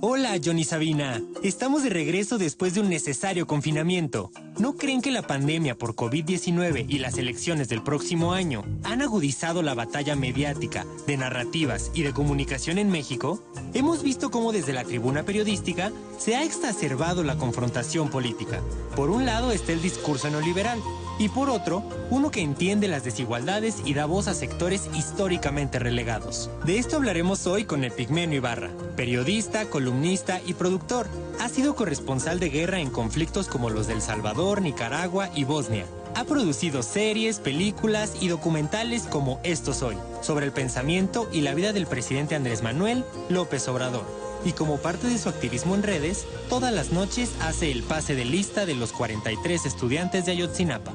Hola, Johnny Sabina. Estamos de regreso después de un necesario confinamiento. ¿No creen que la pandemia por COVID-19 y las elecciones del próximo año han agudizado la batalla mediática, de narrativas y de comunicación en México? Hemos visto cómo desde la tribuna periodística se ha exacerbado la confrontación política. Por un lado está el discurso neoliberal, y por otro, uno que entiende las desigualdades y da voz a sectores históricamente relegados. De esto hablaremos hoy con Epigmenio Ibarra, periodista, columnista y productor. Ha sido corresponsal de guerra en conflictos como los de El Salvador, Nicaragua y Bosnia. Ha producido series, películas y documentales como Esto Soy, sobre el pensamiento y la vida del presidente Andrés Manuel López Obrador. Y como parte de su activismo en redes, todas las noches hace el pase de lista de los 43 estudiantes de Ayotzinapa.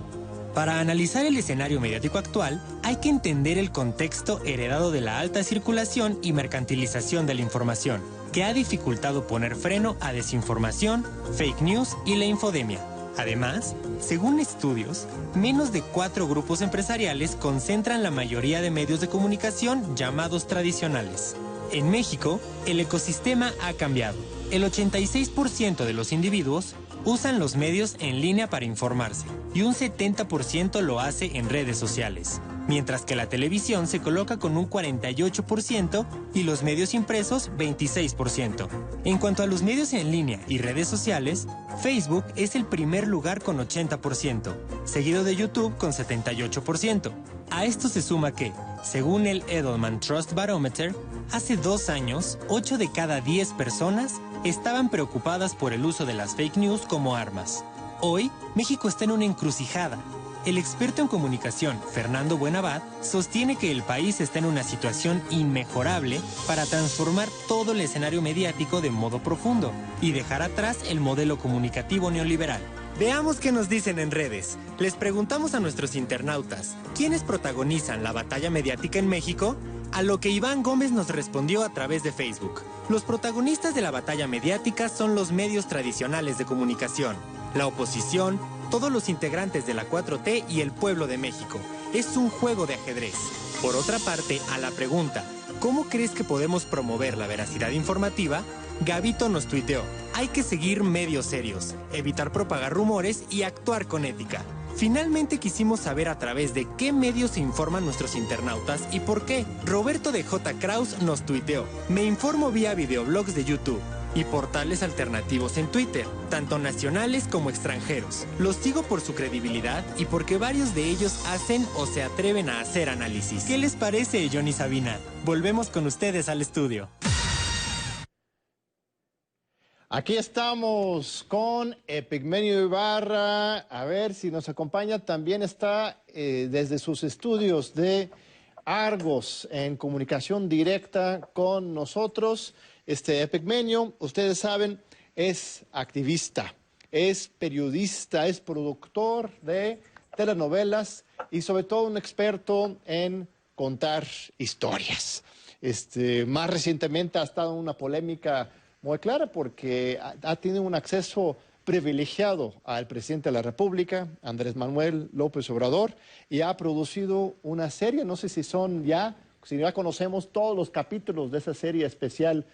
Para analizar el escenario mediático actual, hay que entender el contexto heredado de la alta circulación y mercantilización de la información, que ha dificultado poner freno a desinformación, fake news y la infodemia. Además, según estudios, menos de 4 grupos empresariales concentran la mayoría de medios de comunicación llamados tradicionales. En México, el ecosistema ha cambiado. El 86% de los individuos usan los medios en línea para informarse y un 70% lo hace en redes sociales, mientras que la televisión se coloca con un 48% y los medios impresos 26%. En cuanto a los medios en línea y redes sociales, Facebook es el primer lugar con 80%, seguido de YouTube con 78%. A esto se suma que, según el Edelman Trust Barometer, hace 2 años, 8 de cada 10 personas estaban preocupadas por el uso de las fake news como armas. Hoy, México está en una encrucijada. El experto en comunicación, Fernando Buenabad, sostiene que el país está en una situación inmejorable para transformar todo el escenario mediático de modo profundo y dejar atrás el modelo comunicativo neoliberal. Veamos qué nos dicen en redes. Les preguntamos a nuestros internautas, ¿quiénes protagonizan la batalla mediática en México? A lo que Iván Gómez nos respondió a través de Facebook. Los protagonistas de la batalla mediática son los medios tradicionales de comunicación, la oposición, todos los integrantes de la 4T y el pueblo de México. Es un juego de ajedrez. Por otra parte, a la pregunta, ¿cómo crees que podemos promover la veracidad informativa? Gabito nos tuiteó, hay que seguir medios serios, evitar propagar rumores y actuar con ética. Finalmente quisimos saber a través de qué medios se informan nuestros internautas y por qué. Roberto de J. Kraus nos tuiteó, me informo vía videoblogs de YouTube y portales alternativos en Twitter, tanto nacionales como extranjeros. Los sigo por su credibilidad y porque varios de ellos hacen o se atreven a hacer análisis. ¿Qué les parece, Johnny Sabina? Volvemos con ustedes al estudio. Aquí estamos con Epigmenio Ibarra. A ver si nos acompaña. También está desde sus estudios de Argos en comunicación directa con nosotros. Epigmenio, ustedes saben, es activista, es periodista, es productor de telenovelas y sobre todo un experto en contar historias. Más recientemente ha estado en una polémica muy clara porque ha tenido un acceso privilegiado al presidente de la República, Andrés Manuel López Obrador, y ha producido una serie, no sé si ya conocemos todos los capítulos de esa serie especial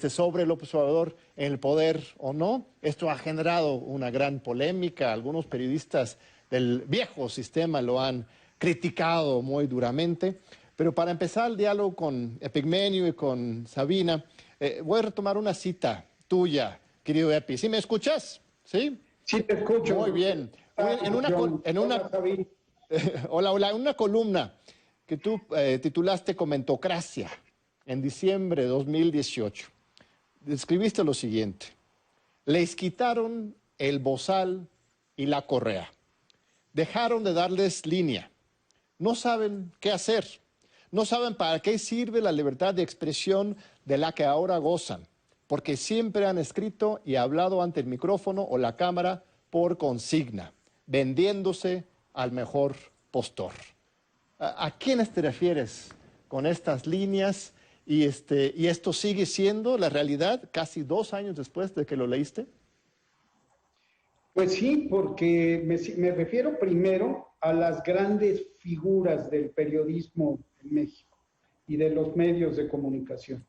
sobre López Obrador en el poder o no. Esto ha generado una gran polémica, algunos periodistas del viejo sistema lo han criticado muy duramente, pero para empezar el diálogo con Epigmenio y con Sabina, voy a retomar una cita tuya, querido Epi. ¿Sí me escuchas? ¿Sí? Sí, te escucho. Muy bien. Hola, en una columna que tú titulaste Comentocracia en diciembre de 2018, describiste lo siguiente. Les quitaron el bozal y la correa. Dejaron de darles línea. No saben qué hacer. No saben para qué sirve la libertad de expresión de la que ahora gozan, porque siempre han escrito y hablado ante el micrófono o la cámara por consigna, vendiéndose al mejor postor. ¿A quiénes te refieres con estas líneas? ¿Y esto sigue siendo la realidad casi 2 años después de que lo leíste? Pues sí, porque me refiero primero a las grandes figuras del periodismo en México y de los medios de comunicación.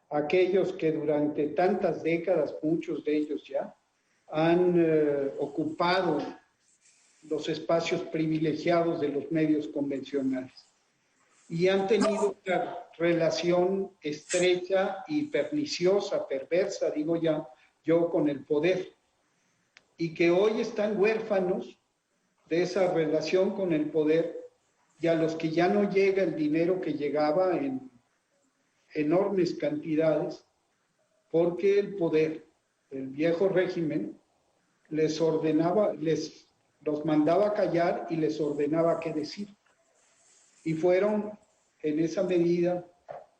aquellos que durante tantas décadas, muchos de ellos ya, han ocupado los espacios privilegiados de los medios convencionales y han tenido una relación estrecha y perniciosa, perversa, digo ya yo, con el poder, y que hoy están huérfanos de esa relación con el poder, y a los que ya no llega el dinero que llegaba en enormes cantidades, porque el poder, el viejo régimen, les ordenaba, los mandaba callar y les ordenaba qué decir. Y fueron, en esa medida,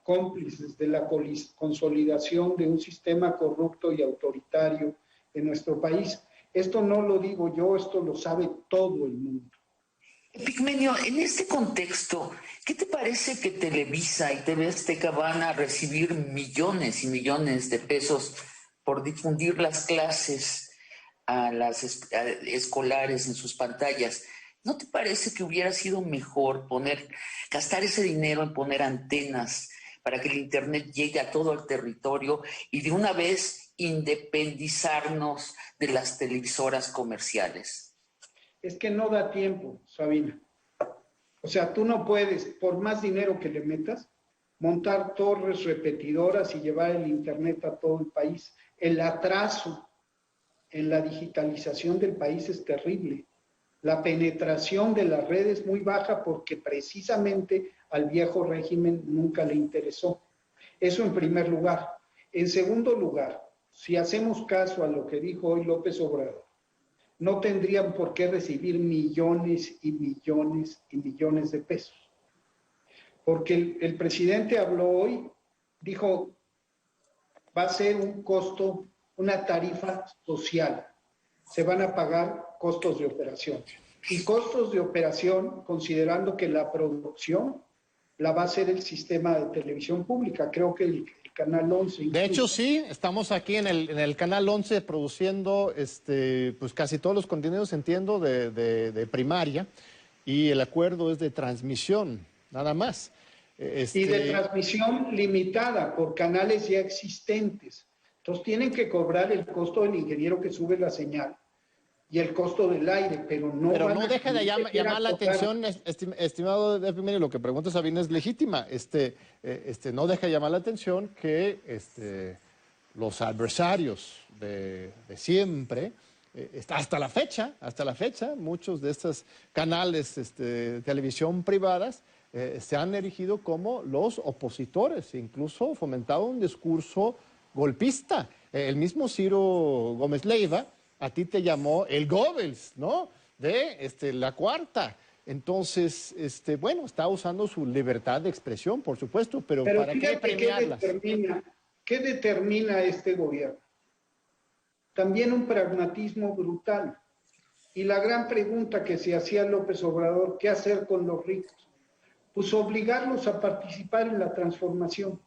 cómplices de la consolidación de un sistema corrupto y autoritario en nuestro país. Esto no lo digo yo, esto lo sabe todo el mundo. Epigmenio, en este contexto, ¿qué te parece que Televisa y TV Azteca van a recibir millones y millones de pesos por difundir las clases a las escolares en sus pantallas? ¿No te parece que hubiera sido mejor gastar ese dinero en poner antenas para que el Internet llegue a todo el territorio y de una vez independizarnos de las televisoras comerciales? Es que no da tiempo, Sabina. O sea, tú no puedes, por más dinero que le metas, montar torres repetidoras y llevar el Internet a todo el país. El atraso en la digitalización del país es terrible. La penetración de las redes es muy baja porque precisamente al viejo régimen nunca le interesó. Eso en primer lugar. En segundo lugar, si hacemos caso a lo que dijo hoy López Obrador, no tendrían por qué recibir millones y millones y millones de pesos. Porque el presidente habló hoy, dijo, va a ser un costo, una tarifa social. Se van a pagar costos de operación. Y costos de operación, considerando que la producción la va a hacer el sistema de televisión pública. Creo que el Canal 11. De hecho, sí, estamos aquí en el Canal 11 produciendo pues casi todos los contenidos, entiendo, de primaria, y el acuerdo es de transmisión, nada más. Y de transmisión limitada por canales ya existentes. Entonces tienen que cobrar el costo del ingeniero que sube la señal y el costo del aire, pero no deja de llamar la atención, estimado Epigmenio, lo que pregunta Sabina es legítima. No deja de llamar la atención que los adversarios de siempre, hasta la fecha, muchos de estos canales de televisión privadas se han erigido como los opositores, incluso fomentado un discurso golpista. El mismo Ciro Gómez Leiva a ti te llamó el Goebbels, ¿no? De la cuarta. Entonces, bueno, está usando su libertad de expresión, por supuesto, pero ¿para qué premiarlas? ¿Qué determina este gobierno? También un pragmatismo brutal. Y la gran pregunta que se hacía López Obrador, ¿qué hacer con los ricos? Pues obligarlos a participar en la transformación.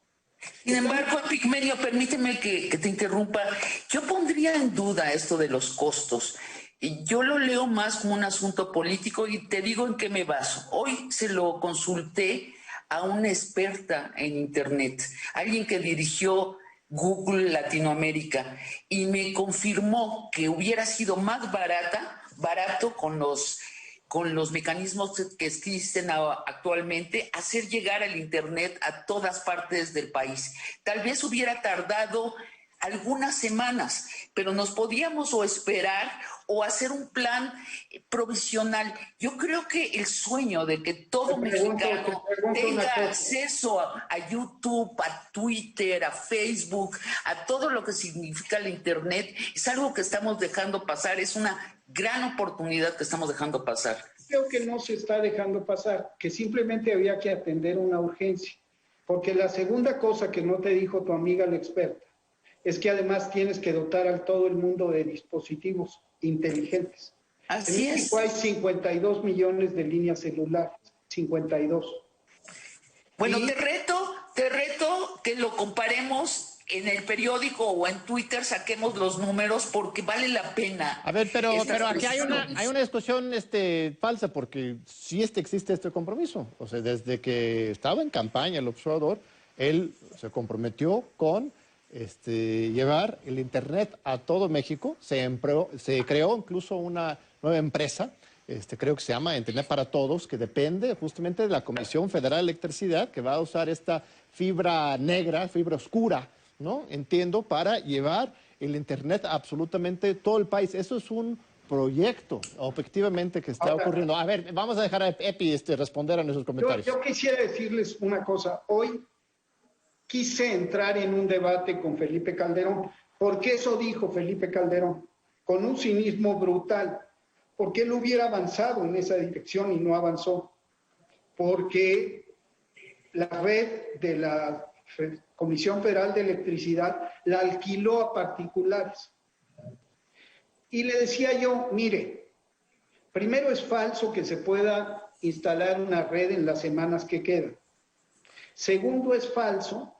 Sin embargo, Epigmenio, permíteme que te interrumpa. Yo pondría en duda esto de los costos. Yo lo leo más como un asunto político y te digo en qué me baso. Hoy se lo consulté a una experta en Internet, alguien que dirigió Google Latinoamérica, y me confirmó que hubiera sido más barato con los mecanismos que existen actualmente, hacer llegar el Internet a todas partes del país. Tal vez hubiera tardado algunas semanas, pero nos podíamos o esperar o hacer un plan provisional. Yo creo que el sueño de que todo mexicano tenga acceso a YouTube, a Twitter, a Facebook, a todo lo que significa el Internet, es algo que estamos dejando pasar, es una gran oportunidad que estamos dejando pasar. Creo que no se está dejando pasar, que simplemente había que atender una urgencia. Porque la segunda cosa que no te dijo tu amiga la experta es que además tienes que dotar a todo el mundo de dispositivos inteligentes. Así en México es. Hay 52 millones de líneas celulares, 52. Bueno, te reto que lo comparemos en el periódico o en Twitter, saquemos los números porque vale la pena. A ver, pero aquí hay una discusión falsa, porque sí existe este compromiso. O sea, desde que estaba en campaña el observador, Él se comprometió con llevar el Internet a todo México. Se creó incluso una nueva empresa, creo que se llama Internet para Todos, que depende justamente de la Comisión Federal de Electricidad, que va a usar esta fibra negra, fibra oscura, ¿no? Entiendo, para llevar el Internet a absolutamente todo el país. Eso es un proyecto, efectivamente, que está ocurriendo. A ver, vamos a dejar a Epi responder a nuestros comentarios. Yo quisiera decirles una cosa. Hoy quise entrar en un debate con Felipe Calderón, porque eso dijo Felipe Calderón, con un cinismo brutal, porque él hubiera avanzado en esa dirección y no avanzó, porque la red de la Comisión Federal de Electricidad la alquiló a particulares. Y le decía yo, mire, primero es falso que se pueda instalar una red en las semanas que quedan. Segundo, es falso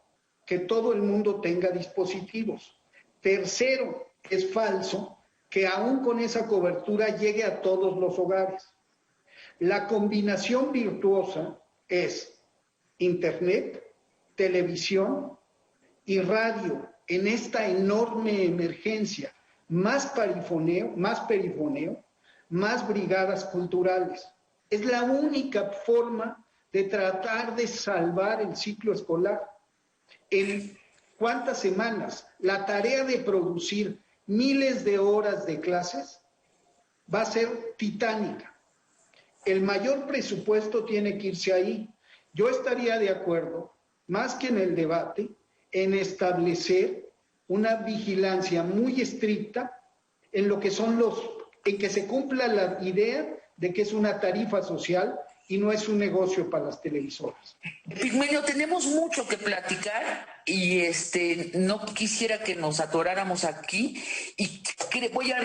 que todo el mundo tenga dispositivos. Tercero, es falso que aún con esa cobertura llegue a todos los hogares. La combinación virtuosa es Internet, televisión y radio en esta enorme emergencia. Más perifoneo, más brigadas culturales. Es la única forma de tratar de salvar el ciclo escolar. ¿En cuántas semanas? La tarea de producir miles de horas de clases va a ser titánica. El mayor presupuesto tiene que irse ahí. Yo estaría de acuerdo, más que en el debate, en establecer una vigilancia muy estricta en lo que son en que se cumpla la idea de que es una tarifa social y no es un negocio para las televisoras. Pigmenio, tenemos mucho que platicar y no quisiera que nos atoráramos aquí y voy a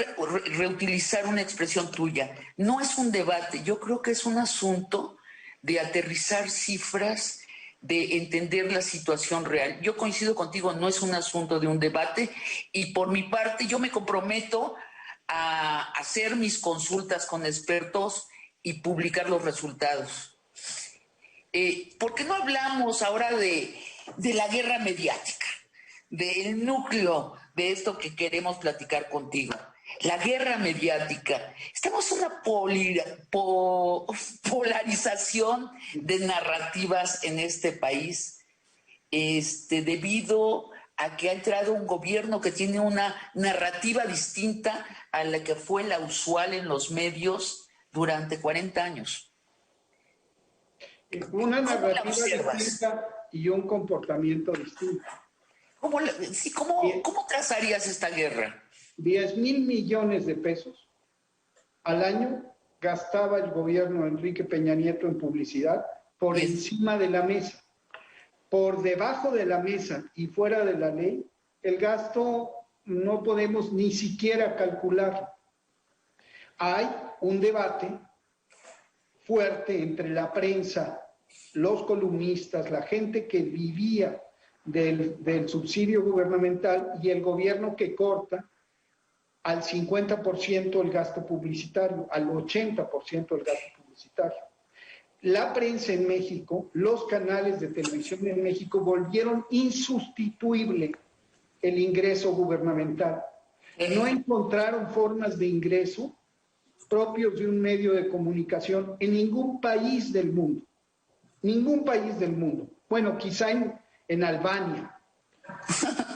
reutilizar una expresión tuya. No es un debate, yo creo que es un asunto de aterrizar cifras, de entender la situación real. Yo coincido contigo, no es un asunto de un debate y por mi parte yo me comprometo a hacer mis consultas con expertos y publicar los resultados. ¿Por qué no hablamos ahora de la guerra mediática, del núcleo de esto que queremos platicar contigo? La guerra mediática. Estamos en una polarización de narrativas en este país, debido a que ha entrado un gobierno que tiene una narrativa distinta a la que fue la usual en los medios durante 40 años. Una narrativa distinta y un comportamiento distinto. ¿Cómo trazarías esta guerra? 10,000 millones de pesos al año gastaba el gobierno de Enrique Peña Nieto en publicidad por encima de la mesa. Por debajo de la mesa y fuera de la ley, el gasto no podemos ni siquiera calcular. Hay un debate fuerte entre la prensa, los columnistas, la gente que vivía del subsidio gubernamental y el gobierno que corta al 50% el gasto publicitario, al 80% el gasto publicitario. La prensa en México, los canales de televisión en México volvieron insustituible el ingreso gubernamental. No encontraron formas de ingreso propios de un medio de comunicación en ningún país del mundo. Ningún país del mundo. Bueno, quizá en Albania.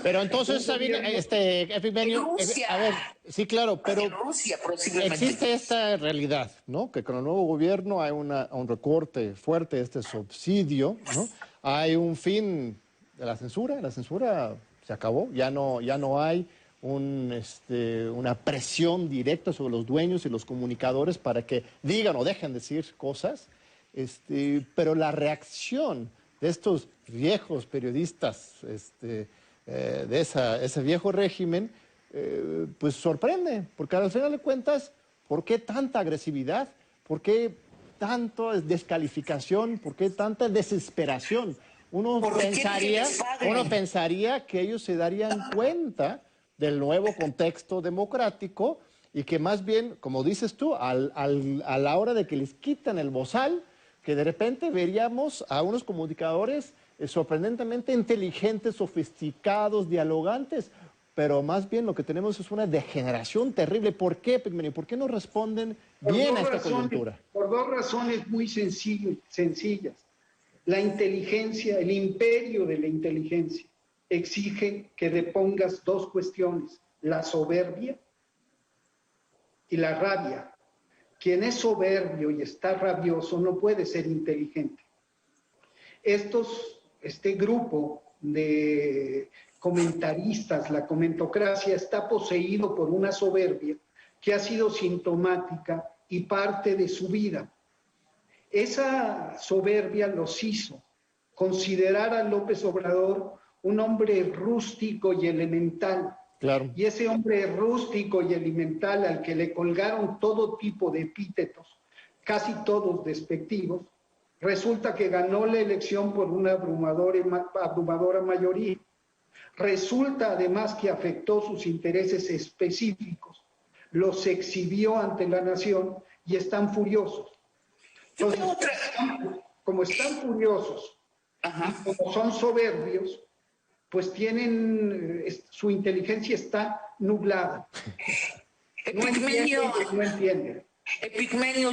Pero entonces, Epigmenio, a ver, sí, claro, pero Rusia, posiblemente. Existe esta realidad, ¿no? Que con el nuevo gobierno hay un recorte fuerte de este subsidio, ¿no? Hay un fin de la censura se acabó, ya no hay una presión directa sobre los dueños y los comunicadores para que digan o dejen de decir cosas, pero la reacción de estos viejos periodistas de ese viejo régimen, pues sorprende, porque al final de cuentas, ¿por qué tanta agresividad? ¿Por qué tanta descalificación? ¿Por qué tanta desesperación? Uno pensaría que ellos se darían cuenta del nuevo contexto democrático y que más bien, como dices tú, a la hora de que les quitan el bozal, que de repente veríamos a unos comunicadores sorprendentemente inteligentes, sofisticados, dialogantes, pero más bien lo que tenemos es una degeneración terrible. ¿Por qué, Epigmenio? ¿Por qué no responden bien a esta coyuntura? Por dos razones muy sencillas. La inteligencia, el imperio de la inteligencia, exige que depongas dos cuestiones, la soberbia y la rabia. Quien es soberbio y está rabioso no puede ser inteligente. Este grupo de comentaristas, la comentocracia, está poseído por una soberbia que ha sido sintomática y parte de su vida. Esa soberbia los hizo considerar a López Obrador un hombre rústico y elemental. Claro. Y ese hombre rústico y elemental al que le colgaron todo tipo de epítetos, casi todos despectivos, resulta que ganó la elección por una abrumadora mayoría. Resulta además que afectó sus intereses específicos, los exhibió ante la nación y están furiosos. Entonces, como están furiosos y como son soberbios, pues su inteligencia está nublada. No entienden. Epigmenio,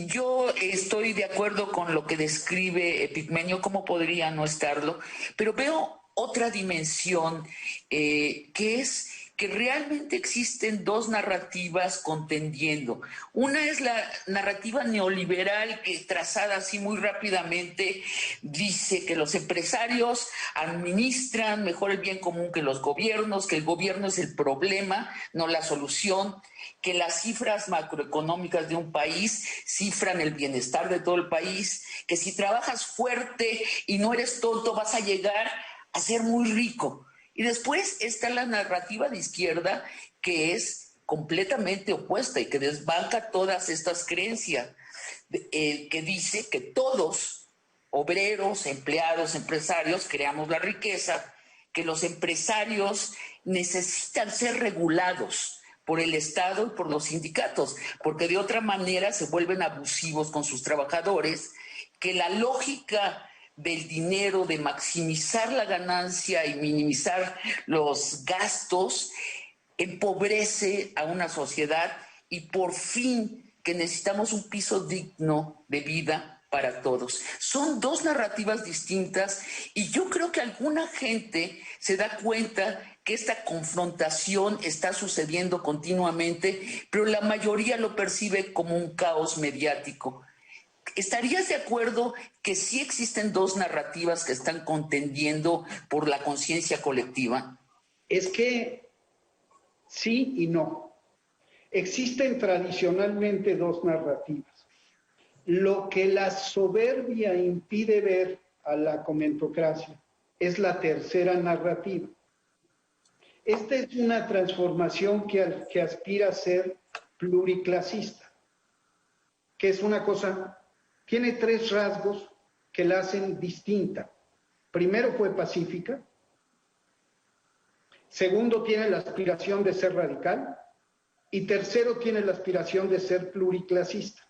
yo estoy de acuerdo con lo que describe Epigmenio, cómo podría no estarlo, pero veo otra dimensión que es que realmente existen dos narrativas contendiendo. Una es la narrativa neoliberal que, trazada así muy rápidamente, dice que los empresarios administran mejor el bien común que los gobiernos, que el gobierno es el problema, no la solución, que las cifras macroeconómicas de un país cifran el bienestar de todo el país, que si trabajas fuerte y no eres tonto vas a llegar a ser muy rico. Y después está la narrativa de izquierda que es completamente opuesta y que desbanca todas estas creencias, que dice que todos, obreros, empleados, empresarios, creamos la riqueza, que los empresarios necesitan ser regulados por el Estado y por los sindicatos, porque de otra manera se vuelven abusivos con sus trabajadores, que la lógica del dinero, de maximizar la ganancia y minimizar los gastos, empobrece a una sociedad y por fin que necesitamos un piso digno de vida para todos. Son dos narrativas distintas y yo creo que alguna gente se da cuenta que esta confrontación está sucediendo continuamente, pero la mayoría lo percibe como un caos mediático. ¿Estarías de acuerdo que sí existen dos narrativas que están contendiendo por la conciencia colectiva? Es que sí y no. Existen tradicionalmente dos narrativas. Lo que la soberbia impide ver a la comentocracia es la tercera narrativa. Esta es una transformación que aspira a ser pluriclasista, que es una cosa. Tiene tres rasgos que la hacen distinta. Primero, fue pacífica. Segundo, tiene la aspiración de ser radical. Y tercero, tiene la aspiración de ser pluriclasista.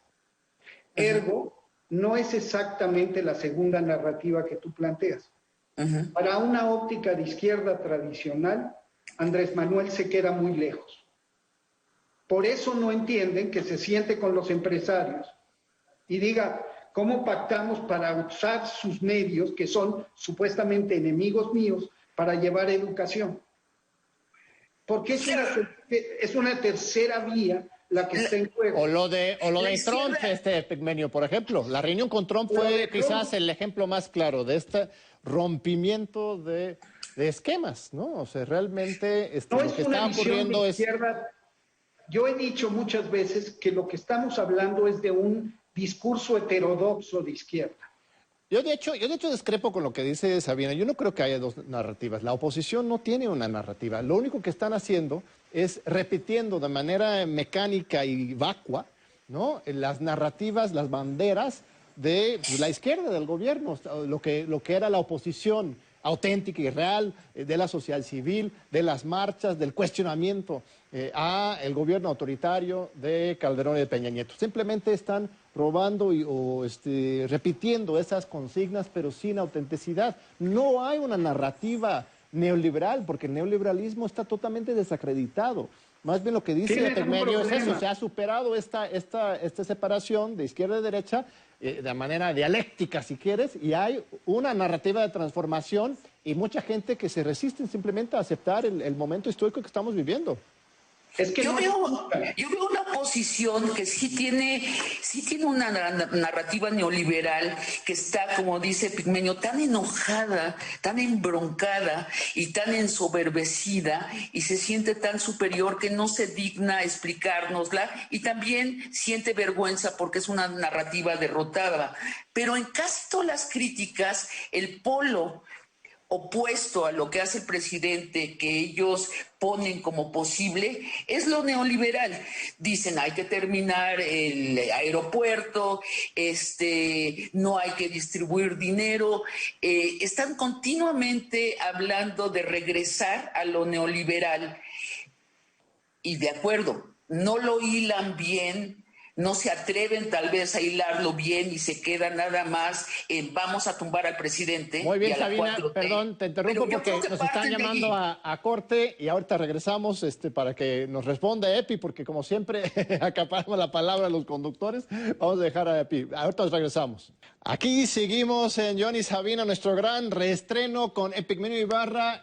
Ergo, no es exactamente la segunda narrativa que tú planteas. Para una óptica de izquierda tradicional, Andrés Manuel se queda muy lejos. Por eso no entienden que se siente con los empresarios y diga, ¿cómo pactamos para usar sus medios, que son supuestamente enemigos míos, para llevar educación? Porque es una tercera vía la que está en juego. O lo de Trump, Epigmenio, por ejemplo. La reunión con Trump fue quizás el ejemplo más claro de este rompimiento de esquemas, ¿no? O sea, realmente no lo que está ocurriendo es... Yo he dicho muchas veces que lo que estamos hablando es de un discurso heterodoxo de izquierda. Yo de hecho discrepo con lo que dice Sabina. Yo no creo que haya dos narrativas. La oposición no tiene una narrativa. Lo único que están haciendo es repitiendo de manera mecánica y vacua, ¿no?, las narrativas, las banderas de la izquierda, del gobierno, lo que era la oposición auténtica y real de la sociedad civil, de las marchas, del cuestionamiento a el gobierno autoritario de Calderón y de Peña Nieto. Simplemente están robando repitiendo esas consignas, pero sin autenticidad. No hay una narrativa neoliberal, porque el neoliberalismo está totalmente desacreditado. Más bien lo que dice Epigmenio es eso, se ha superado esta separación de izquierda y derecha de manera dialéctica, si quieres, y hay una narrativa de transformación y mucha gente que se resiste simplemente a aceptar el momento histórico que estamos viviendo. Es que yo veo una oposición que sí tiene una narrativa neoliberal que está, como dice Epigmenio, tan enojada, tan embroncada y tan ensoberbecida y se siente tan superior que no se digna explicárnosla y también siente vergüenza porque es una narrativa derrotada. Pero en casi todas las críticas, el polo opuesto a lo que hace el presidente, que ellos ponen como posible, es lo neoliberal. Dicen, hay que terminar el aeropuerto, no hay que distribuir dinero. Están continuamente hablando de regresar a lo neoliberal. Y de acuerdo, no lo hilan bien, no se atreven tal vez a hilarlo bien y se queda nada más en vamos a tumbar al presidente. Muy bien, y a Sabina, 4T. perdón, te interrumpo porque nos están llamando a corte y ahorita regresamos para que nos responda Epi, porque como siempre acaparamos la palabra a los conductores. Vamos a dejar a Epi. Ahorita nos regresamos. Aquí seguimos en Johnny Sabina, nuestro gran reestreno con Epigmenio Ibarra.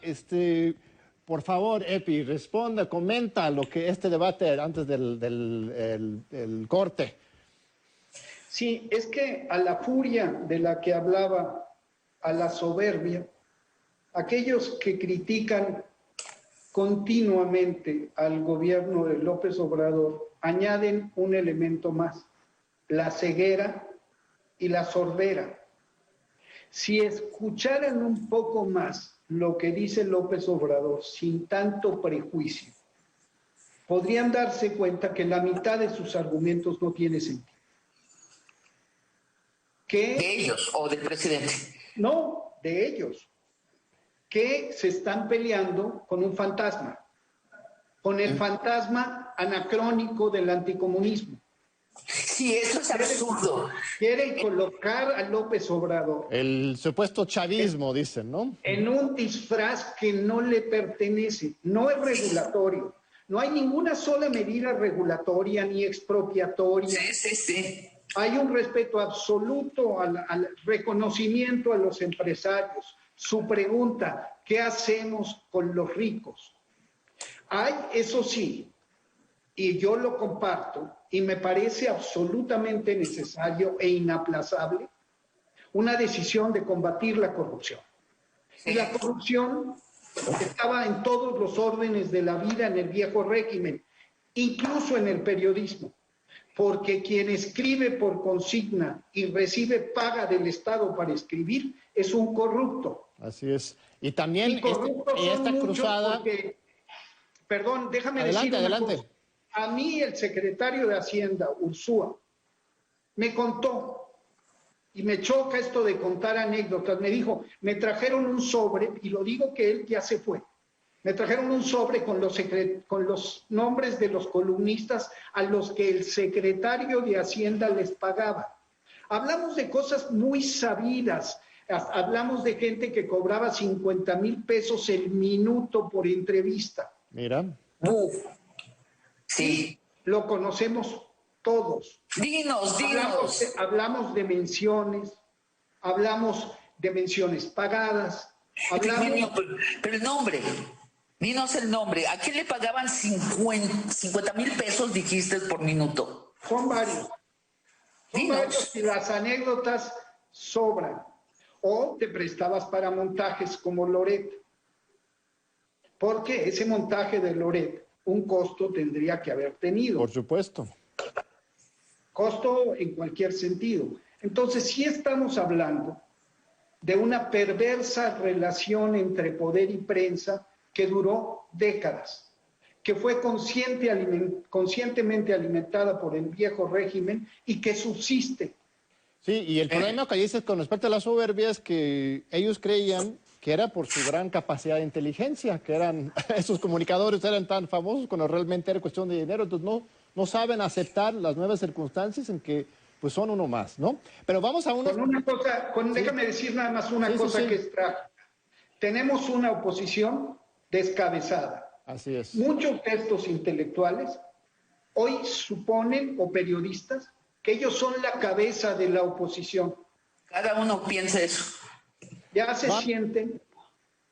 Por favor, Epi, responda, comenta lo que este debate antes del corte. Sí, es que a la furia de la que hablaba, a la soberbia, aquellos que critican continuamente al gobierno de López Obrador añaden un elemento más, la ceguera y la sordera. Si escucharan un poco más lo que dice López Obrador sin tanto prejuicio, podrían darse cuenta que la mitad de sus argumentos no tiene sentido. ¿De ellos o del presidente? No, de ellos. Que se están peleando con un fantasma, con el fantasma anacrónico del anticomunismo. Sí, eso es absurdo. Quieren colocar a López Obrador. El supuesto chavismo, dicen, ¿no? En un disfraz que no le pertenece. No es regulatorio. No hay ninguna sola medida regulatoria ni expropiatoria. Sí. Hay un respeto absoluto al reconocimiento a los empresarios. Su pregunta, ¿qué hacemos con los ricos? Hay, eso sí, y yo lo comparto, y me parece absolutamente necesario e inaplazable, una decisión de combatir la corrupción. Y la corrupción estaba en todos los órdenes de la vida en el viejo régimen, incluso en el periodismo, porque quien escribe por consigna y recibe paga del Estado para escribir es un corrupto. Así es. Y también esta cruzada... Porque, perdón, déjame decir una cosa. A mí el secretario de Hacienda, Ursúa, me contó, y me choca esto de contar anécdotas, me dijo, me trajeron un sobre, y lo digo que él ya se fue, me trajeron un sobre con los nombres de los columnistas a los que el secretario de Hacienda les pagaba. Hablamos de cosas muy sabidas, hablamos de gente que cobraba 50,000 pesos el minuto por entrevista. Mira. Sí. Lo conocemos todos. Dinos. Hablamos de menciones, hablamos de menciones pagadas. Pero el nombre, dinos el nombre. ¿A quién le pagaban 50,000 pesos, dijiste, por minuto? Son varios. Y las anécdotas sobran. O te prestabas para montajes como Loret. Porque ese montaje de Loret, un costo tendría que haber tenido. Por supuesto. Costo en cualquier sentido. Entonces, sí estamos hablando de una perversa relación entre poder y prensa que duró décadas, que fue conscientemente alimentada por el viejo régimen y que subsiste. Sí, y el problema que dices con respecto a la soberbia es que ellos creían que era por su gran capacidad de inteligencia, que eran, esos comunicadores eran tan famosos cuando realmente era cuestión de dinero, entonces no saben aceptar las nuevas circunstancias en que pues son uno más, ¿no? Pero vamos a Con una cosa, sí. déjame decir nada más una cosa que es trágica. Tenemos una oposición descabezada. Así es. Muchos de estos intelectuales hoy suponen, o periodistas, que ellos son la cabeza de la oposición. Cada uno piensa eso. Ya se sienten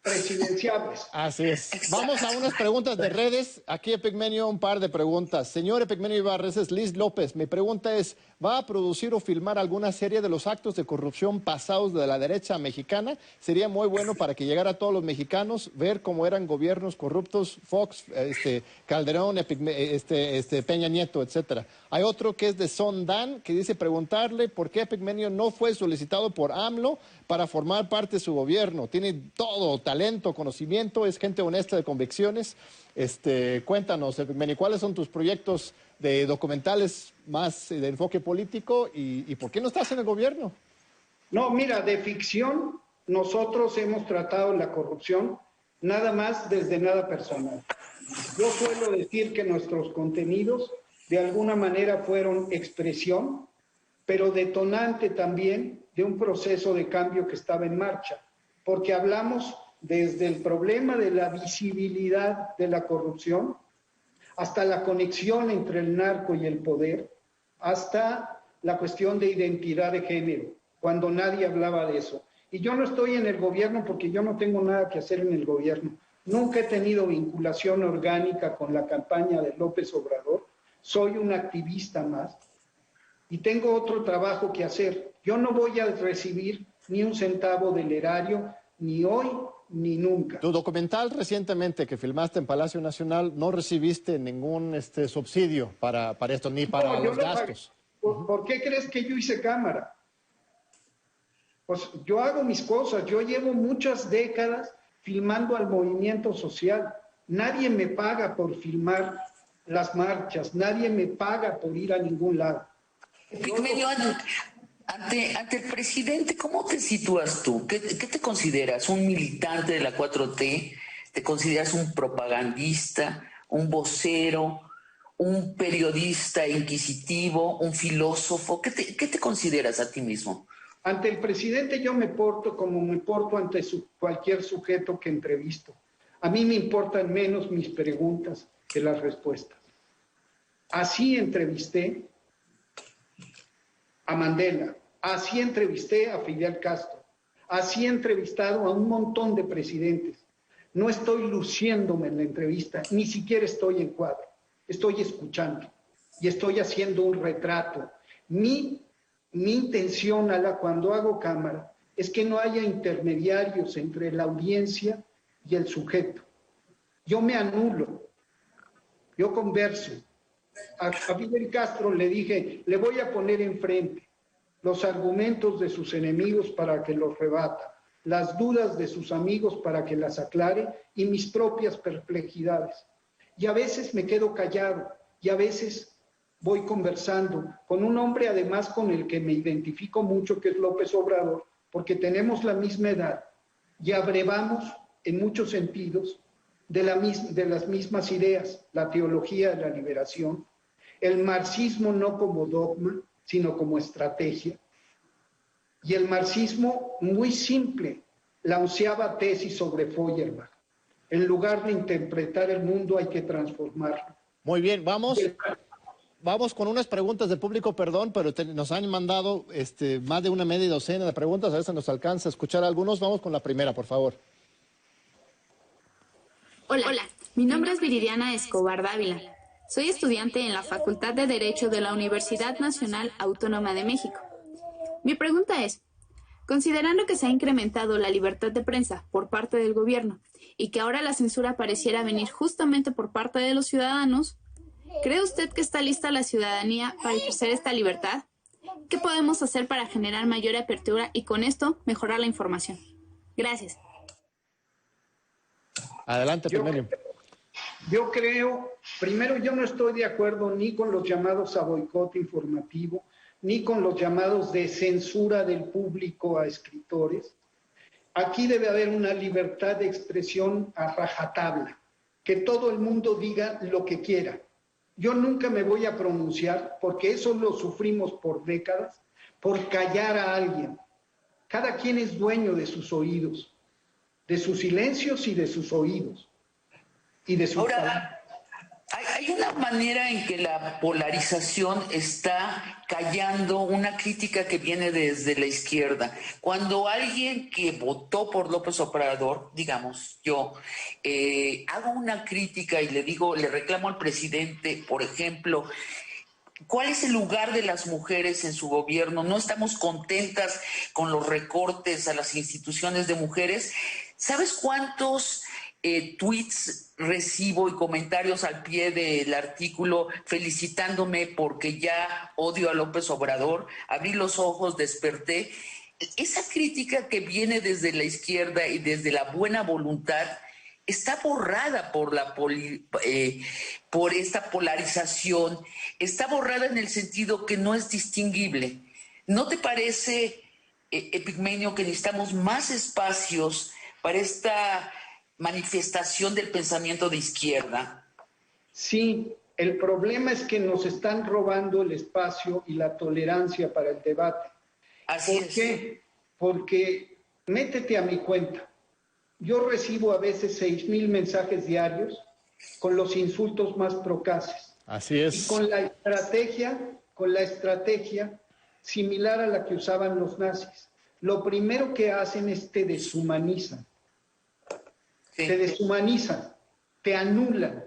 presidenciables. Así es. Exacto. Vamos a unas preguntas de redes. Aquí Epigmenio, un par de preguntas. Señor Epigmenio Ibarra, ese es Liz López. Mi pregunta es, ¿va a producir o filmar alguna serie de los actos de corrupción pasados de la derecha mexicana? Sería muy bueno para que llegara a todos los mexicanos ver cómo eran gobiernos corruptos, Fox, Calderón, Peña Nieto, etcétera. Hay otro que es de Son Dan, que dice preguntarle por qué Epigmenio no fue solicitado por AMLO para formar parte de su gobierno. Tiene todo, talento, conocimiento, es gente honesta de convicciones. Cuéntanos, Epigmenio, ¿cuáles son tus proyectos de documentales más de enfoque político y por qué no estás en el gobierno? No, mira, de ficción nosotros hemos tratado la corrupción nada más desde nada personal. Yo suelo decir que nuestros contenidos de alguna manera fueron expresión, pero detonante también de un proceso de cambio que estaba en marcha, porque hablamos desde el problema de la visibilidad de la corrupción, hasta la conexión entre el narco y el poder, hasta la cuestión de identidad de género, cuando nadie hablaba de eso. Y yo no estoy en el gobierno porque yo no tengo nada que hacer en el gobierno. Nunca he tenido vinculación orgánica con la campaña de López Obrador. Soy un activista más y tengo otro trabajo que hacer. Yo no voy a recibir ni un centavo del erario, ni hoy ni nunca. Tu documental recientemente que filmaste en Palacio Nacional, no recibiste ningún subsidio para esto, ni para los gastos. ¿Por qué crees que yo hice cámara? Pues yo hago mis cosas, yo llevo muchas décadas filmando al movimiento social. Nadie me paga por filmar las marchas, nadie me paga por ir a ningún lado. Epigmenio, ante el presidente, ¿cómo te sitúas tú? ¿Qué te consideras? ¿Un militante de la 4T? ¿Te consideras un propagandista, un vocero, un periodista inquisitivo, un filósofo? ¿Qué te consideras a ti mismo? Ante el presidente yo me porto como me porto ante cualquier sujeto que entrevisto. A mí me importan menos mis preguntas que las respuestas. Así entrevisté a Mandela, así entrevisté a Fidel Castro, así he entrevistado a un montón de presidentes. No estoy luciéndome en la entrevista, ni siquiera estoy en cuadro, estoy escuchando y estoy haciendo un retrato. Mi intención cuando hago cámara es que no haya intermediarios entre la audiencia y el sujeto. Yo me anulo, yo converso. A Fidel Castro le dije, le voy a poner enfrente los argumentos de sus enemigos para que los rebata, las dudas de sus amigos para que las aclare y mis propias perplejidades. Y a veces me quedo callado y a veces voy conversando con un hombre además con el que me identifico mucho, que es López Obrador, porque tenemos la misma edad y abrevamos en muchos sentidos de las mismas ideas, la teología de la liberación, el marxismo no como dogma, sino como estrategia, y el marxismo muy simple, la 11ª tesis sobre Feuerbach. En lugar de interpretar el mundo hay que transformarlo. Muy bien, vamos con unas preguntas del público, perdón, pero nos han mandado más de una media docena de preguntas, a veces nos alcanza a escuchar algunos. Vamos con la primera, por favor. Hola, mi nombre es Viridiana Escobar Dávila. Soy estudiante en la Facultad de Derecho de la Universidad Nacional Autónoma de México. Mi pregunta es, considerando que se ha incrementado la libertad de prensa por parte del gobierno y que ahora la censura pareciera venir justamente por parte de los ciudadanos, ¿cree usted que está lista la ciudadanía para ejercer esta libertad? ¿Qué podemos hacer para generar mayor apertura y con esto mejorar la información? Gracias. Adelante, Epigmenio. Yo creo, primero, yo no estoy de acuerdo ni con los llamados a boicot informativo, ni con los llamados de censura del público a escritores. Aquí debe haber una libertad de expresión a rajatabla, que todo el mundo diga lo que quiera. Yo nunca me voy a pronunciar, porque eso lo sufrimos por décadas, por callar a alguien. Cada quien es dueño de sus oídos, de sus silencios y de sus oídos. Y de sus Ahora, hay una manera en que la polarización está callando una crítica que viene desde la izquierda. Cuando alguien que votó por López Obrador, digamos yo, hago una crítica y le digo, le reclamo al presidente, por ejemplo, ¿cuál es el lugar de las mujeres en su gobierno? No estamos contentas con los recortes a las instituciones de mujeres. ¿Sabes cuántos tweets recibo y comentarios al pie del artículo felicitándome porque ya odio a López Obrador? Abrí los ojos, desperté. Esa crítica que viene desde la izquierda y desde la buena voluntad está borrada por esta polarización, está borrada en el sentido que no es distinguible. ¿No te parece, Epigmenio, que necesitamos más espacios para esta manifestación del pensamiento de izquierda? Sí, el problema es que nos están robando el espacio y la tolerancia para el debate. Así ¿Por qué? Porque métete a mi cuenta. Yo recibo a veces 6,000 mensajes diarios con los insultos más procaces. Así es. Y con la estrategia similar a la que usaban los nazis. Lo primero que hacen es te deshumanizan. Sí. Te deshumanizan, te anulan.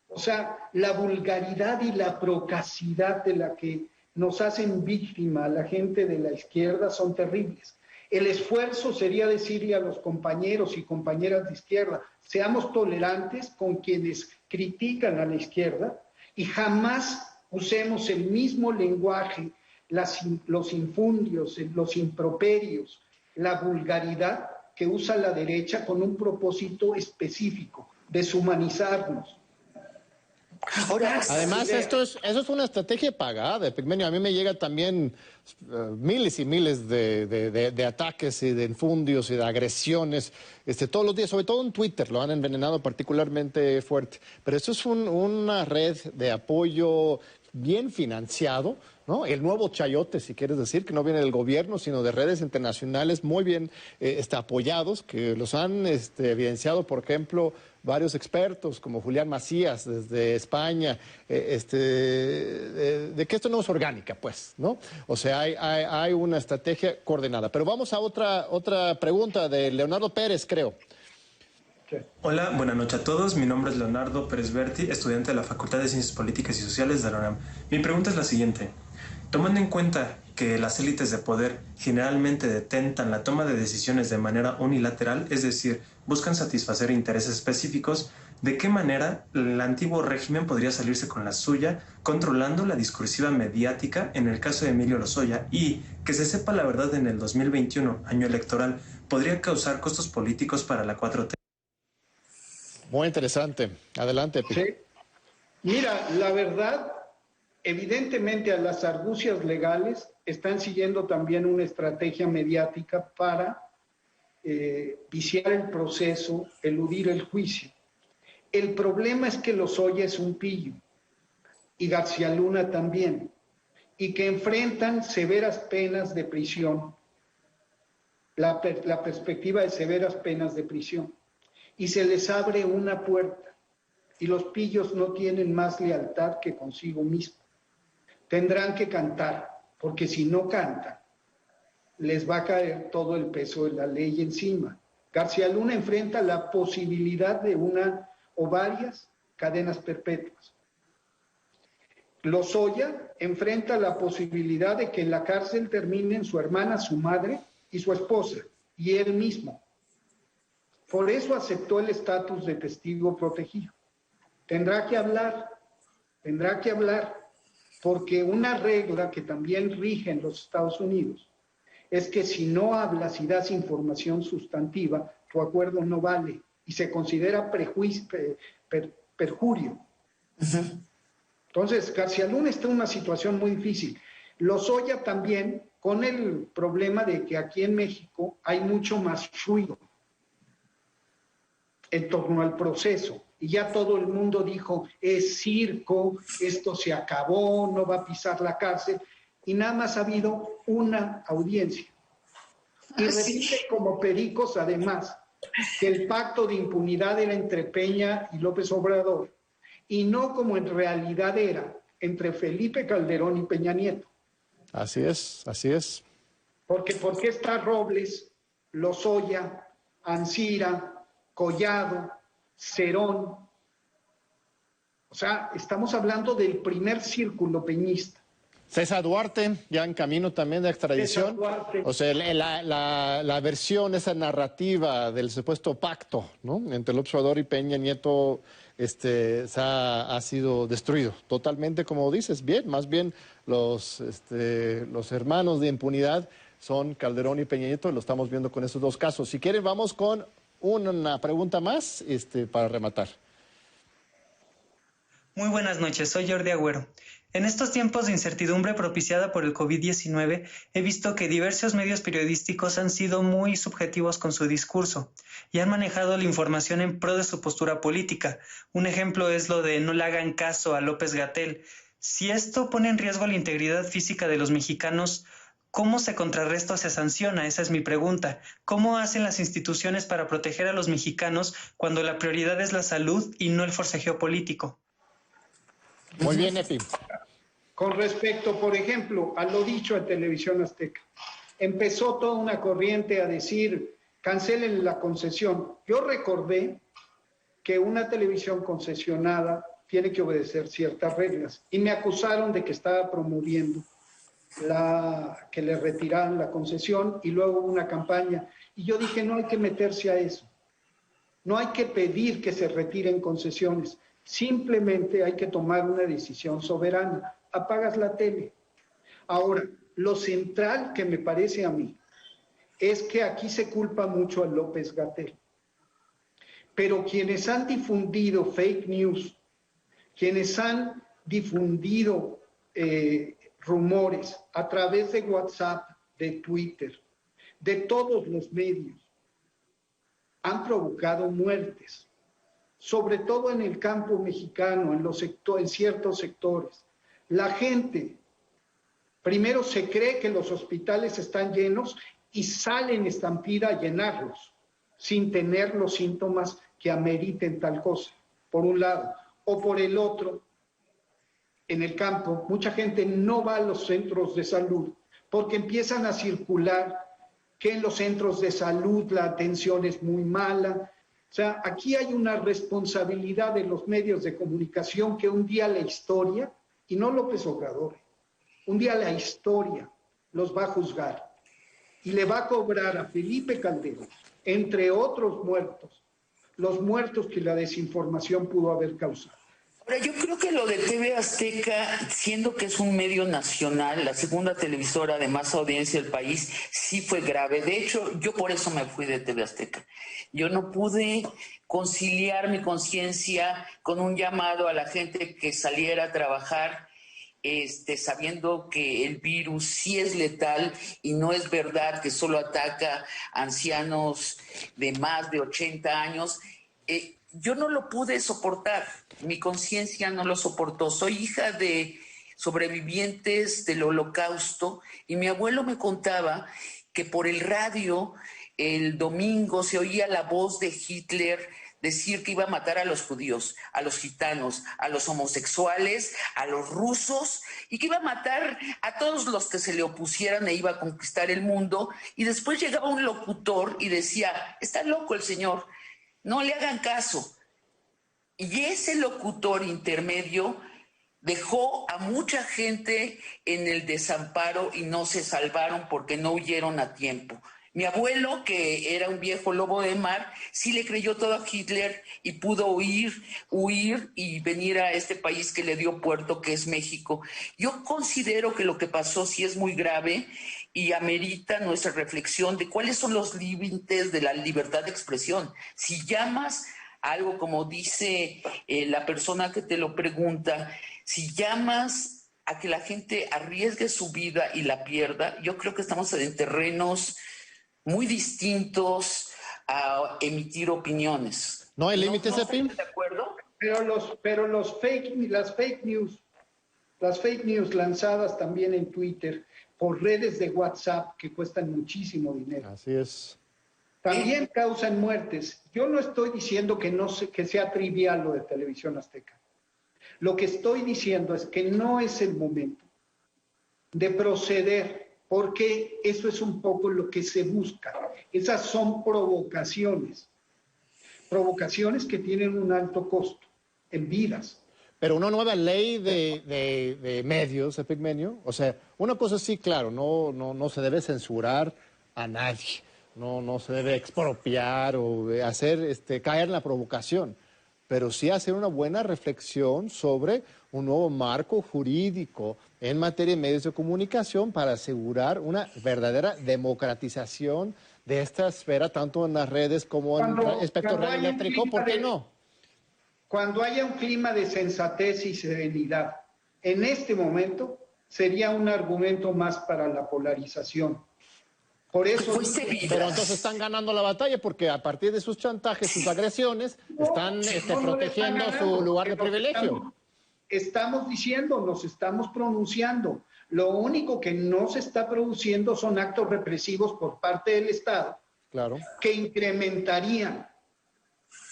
O sea, la vulgaridad y la procacidad de la que nos hacen víctima a la gente de la izquierda son terribles. El esfuerzo sería decirle a los compañeros y compañeras de izquierda, seamos tolerantes con quienes critican a la izquierda y jamás usemos el mismo lenguaje, los infundios, los improperios, la vulgaridad que usa la derecha con un propósito específico, deshumanizarnos. Ahora, Además, eso es una estrategia pagada, Epigmenio. A mí me llega también miles y miles de ataques y de infundios y de agresiones todos los días, sobre todo en Twitter, lo han envenenado particularmente fuerte. Pero eso es una red de apoyo bien financiado, ¿no? El nuevo chayote, si quieres decir, que no viene del gobierno, sino de redes internacionales muy bien apoyados, que los han evidenciado, por ejemplo, varios expertos, como Julián Macías, desde España, de que esto no es orgánica, pues, ¿no? O sea, hay una estrategia coordinada. Pero vamos a otra pregunta de Leonardo Pérez, creo. Hola, buenas noches a todos. Mi nombre es Leonardo Pérez Berti, estudiante de la Facultad de Ciencias Políticas y Sociales de la UNAM. Mi pregunta es la siguiente. Tomando en cuenta que las élites de poder generalmente detentan la toma de decisiones de manera unilateral, es decir, buscan satisfacer intereses específicos, ¿de qué manera el antiguo régimen podría salirse con la suya, controlando la discursiva mediática en el caso de Emilio Lozoya? Y que se sepa la verdad en el 2021, año electoral, podría causar costos políticos para la 4T. Muy interesante. Adelante, Pi. Sí. Mira, la verdad, evidentemente a las argucias legales están siguiendo también una estrategia mediática para viciar el proceso, eludir el juicio. El problema es que Lozoya es un pillo y García Luna también, y que enfrentan severas penas de prisión, la perspectiva de severas penas de prisión, y se les abre una puerta, y los pillos no tienen más lealtad que consigo mismo. Tendrán que cantar, porque si no cantan, les va a caer todo el peso de la ley encima. García Luna enfrenta la posibilidad de una o varias cadenas perpetuas. Lozoya enfrenta la posibilidad de que en la cárcel terminen su hermana, su madre y su esposa, y él mismo. Por eso aceptó el estatus de testigo protegido. Tendrá que hablar, porque una regla que también rige en los Estados Unidos es que si no hablas y das información sustantiva, tu acuerdo no vale y se considera perjurio. Entonces, García Luna está en una situación muy difícil. Lozoya también, con el problema de que aquí en México hay mucho más ruido en torno al proceso. Y ya todo el mundo dijo, es circo, esto se acabó, no va a pisar la cárcel. Y nada más ha habido una audiencia. Y repite como pericos, además, que el pacto de impunidad era entre Peña y López Obrador, y no como en realidad era entre Felipe Calderón y Peña Nieto. Así es, así es. Porque ¿por qué está Robles, Lozoya, Ancira, Collado, Cerón? O sea, estamos hablando del primer círculo peñista. César Duarte, ya en camino también de extradición. O sea, la versión, esa narrativa del supuesto pacto, ¿no?, entre López Obrador y Peña Nieto ha sido destruido totalmente, como dices. Bien, más bien los hermanos de impunidad son Calderón y Peña Nieto, lo estamos viendo con estos dos casos. Si quieren, vamos con una pregunta más para rematar. Muy buenas noches, soy Jordi Agüero. En estos tiempos de incertidumbre propiciada por el COVID-19, he visto que diversos medios periodísticos han sido muy subjetivos con su discurso y han manejado la información en pro de su postura política. Un ejemplo es lo de no le hagan caso a López-Gatell. Si esto pone en riesgo la integridad física de los mexicanos, ¿cómo se contrarresta o se sanciona? Esa es mi pregunta. ¿Cómo hacen las instituciones para proteger a los mexicanos cuando la prioridad es la salud y no el forcejeo político? Muy bien, Epi. Con respecto, por ejemplo, a lo dicho en Televisión Azteca, empezó toda una corriente a decir, cancelen la concesión. Yo recordé que una televisión concesionada tiene que obedecer ciertas reglas y me acusaron de que estaba promoviendo que le retiraran la concesión y luego una campaña. Y yo dije, no hay que meterse a eso. No hay que pedir que se retiren concesiones. Simplemente hay que tomar una decisión soberana. Apagas la tele. Ahora, lo central que me parece a mí es que aquí se culpa mucho a López-Gatell. Pero quienes han difundido fake news, quienes han difundido rumores a través de WhatsApp, de Twitter, de todos los medios, han provocado muertes. Sobre todo en el campo mexicano, en ciertos sectores. La gente, primero se cree que los hospitales están llenos y sale en estampida a llenarlos, sin tener los síntomas que ameriten tal cosa, por un lado. O por el otro, en el campo, mucha gente no va a los centros de salud porque empiezan a circular que en los centros de salud la atención es muy mala. O sea, aquí hay una responsabilidad de los medios de comunicación que un día la historia, y no López Obrador, un día la historia los va a juzgar y le va a cobrar a Felipe Calderón, entre otros muertos, los muertos que la desinformación pudo haber causado. Ahora, yo creo que lo de TV Azteca, siendo que es un medio nacional, la segunda televisora de más audiencia del país, sí fue grave. De hecho, yo por eso me fui de TV Azteca. Yo no pude conciliar mi conciencia con un llamado a la gente que saliera a trabajar, sabiendo que el virus sí es letal y no es verdad que solo ataca a ancianos de más de 80 años. Yo no lo pude soportar, mi conciencia no lo soportó. Soy hija de sobrevivientes del Holocausto y mi abuelo me contaba que por el radio el domingo se oía la voz de Hitler decir que iba a matar a los judíos, a los gitanos, a los homosexuales, a los rusos, y que iba a matar a todos los que se le opusieran e iba a conquistar el mundo. Y después llegaba un locutor y decía, está loco el señor, no le hagan caso. Y ese locutor intermedio dejó a mucha gente en el desamparo y no se salvaron porque no huyeron a tiempo. Mi abuelo, que era un viejo lobo de mar, sí le creyó todo a Hitler y pudo huir y venir a este país que le dio puerto, que es México. Yo considero que lo que pasó sí es muy grave y amerita nuestra reflexión de cuáles son los límites de la libertad de expresión. Si llamas algo como dice la persona que te lo pregunta, si llamas a que la gente arriesgue su vida y la pierda, yo creo que estamos en terrenos muy distintos a emitir opiniones. ¿No hay límites, Epi? ¿De acuerdo? Pero las fake news lanzadas también en Twitter por redes de WhatsApp que cuestan muchísimo dinero. Así es. También causan muertes. Yo no estoy diciendo que sea trivial lo de Televisión Azteca. Lo que estoy diciendo es que no es el momento de proceder, porque eso es un poco lo que se busca. Esas son provocaciones que tienen un alto costo en vidas. Pero una nueva ley de medios, Epigmenio, o sea, una cosa sí, claro, no se debe censurar a nadie, no se debe expropiar o hacer caer en la provocación, pero sí hacer una buena reflexión sobre un nuevo marco jurídico en materia de medios de comunicación para asegurar una verdadera democratización de esta esfera, tanto en las redes como en el espectro radioeléctrico. ¿Por qué no? Cuando haya un clima de sensatez y serenidad, en este momento sería un argumento más para la polarización. Por eso... Pero entonces están ganando la batalla porque a partir de sus chantajes, sus agresiones, están protegiendo su lugar de privilegio. Estamos diciendo, nos estamos pronunciando. Lo único que no se está produciendo son actos represivos por parte del Estado, claro, que incrementarían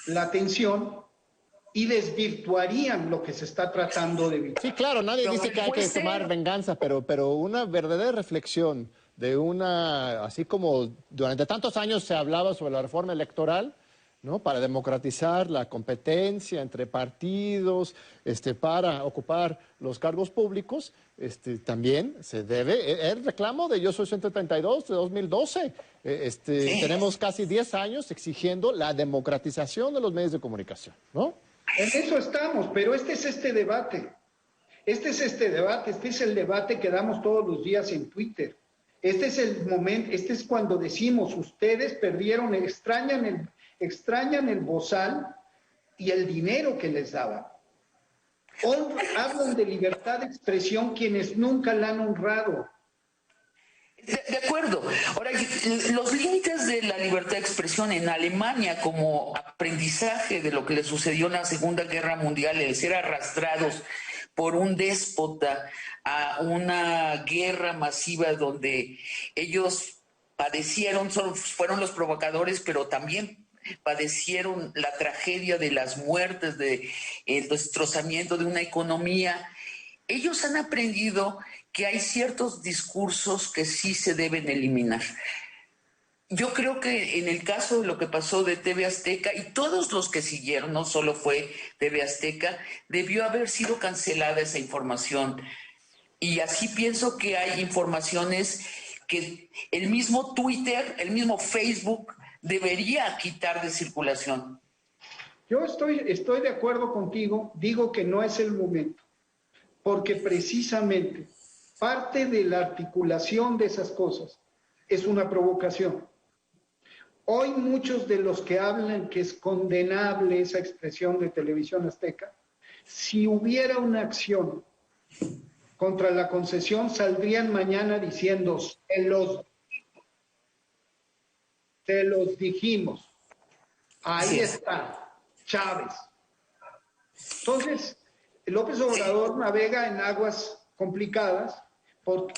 la tensión y desvirtuarían lo que se está tratando de evitar. Sí, claro, nadie dice que hay que tomar venganza, pero una verdadera reflexión de así como durante tantos años se hablaba sobre la reforma electoral, ¿no? Para democratizar la competencia entre partidos, para ocupar los cargos públicos, también se debe, el reclamo de Yo Soy 132 de 2012, sí. Tenemos casi 10 años exigiendo la democratización de los medios de comunicación, ¿no? En eso estamos, pero este es el debate que damos todos los días en Twitter. Este es el momento, este es cuando decimos, ustedes perdieron, extrañan el bozal y el dinero que les daba. Hoy hablan de libertad de expresión quienes nunca la han honrado. De acuerdo. Ahora, los límites de la libertad de expresión en Alemania como aprendizaje de lo que le sucedió en la Segunda Guerra Mundial, el ser arrastrados por un déspota a una guerra masiva donde ellos padecieron, fueron los provocadores, pero también padecieron la tragedia de las muertes, de el destrozamiento de una economía. Ellos han aprendido que hay ciertos discursos que sí se deben eliminar. Yo creo que en el caso de lo que pasó de TV Azteca y todos los que siguieron, no solo fue TV Azteca, debió haber sido cancelada esa información. Y así pienso que hay informaciones que el mismo Twitter, el mismo Facebook debería quitar de circulación. Yo estoy de acuerdo contigo, digo que no es el momento, porque precisamente parte de la articulación de esas cosas es una provocación. Hoy muchos de los que hablan que es condenable esa expresión de Televisión Azteca, si hubiera una acción contra la concesión, saldrían mañana diciendo, te los dijimos, ahí está, Chávez. Entonces, López Obrador navega en aguas complicadas,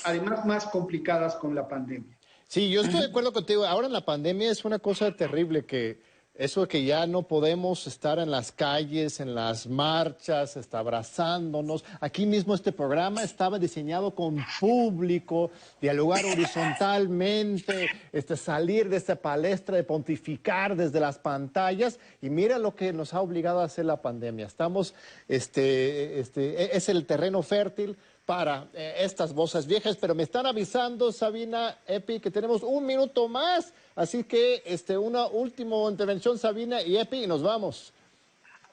además más complicadas con la pandemia. Sí, yo estoy de acuerdo contigo. Ahora en la pandemia es una cosa terrible que eso de que ya no podemos estar en las calles, en las marchas, abrazándonos. Aquí mismo este programa estaba diseñado con público, dialogar horizontalmente, salir de esta palestra de pontificar desde las pantallas. Y mira lo que nos ha obligado a hacer la pandemia. Estamos, es el terreno fértil para estas voces viejas, pero me están avisando, Sabina, Epi, que tenemos un minuto más, así que una última intervención, Sabina y Epi, y nos vamos.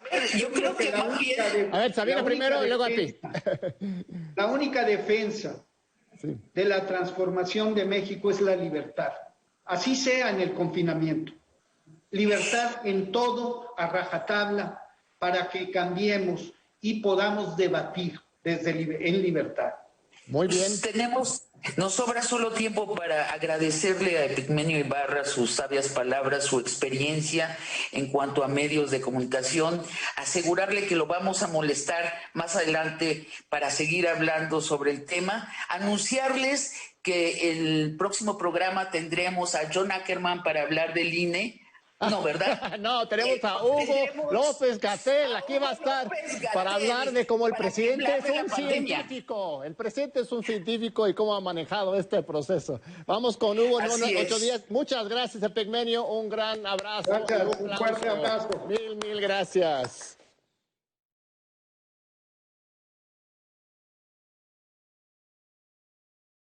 A ver, yo creo que a ver, Sabina primero y luego Epi. La única defensa de la transformación de México es la libertad, así sea en el confinamiento. Libertad en todo, a rajatabla, para que cambiemos y podamos debatir. en libertad. Muy bien. Nos sobra solo tiempo para agradecerle a Epigmenio Ibarra sus sabias palabras, su experiencia en cuanto a medios de comunicación, asegurarle que lo vamos a molestar más adelante para seguir hablando sobre el tema, anunciarles que el próximo programa tendremos a John Ackerman para hablar del INE. No, ¿verdad? No, tenemos a Hugo López-Gatell, aquí va a estar para hablar de cómo el presidente es un científico. El presidente es un científico y cómo ha manejado este proceso. Vamos con Hugo en unos 8 días. Muchas gracias, Epigmenio. Un gran abrazo. Gracias, un fuerte abrazo. Mil gracias.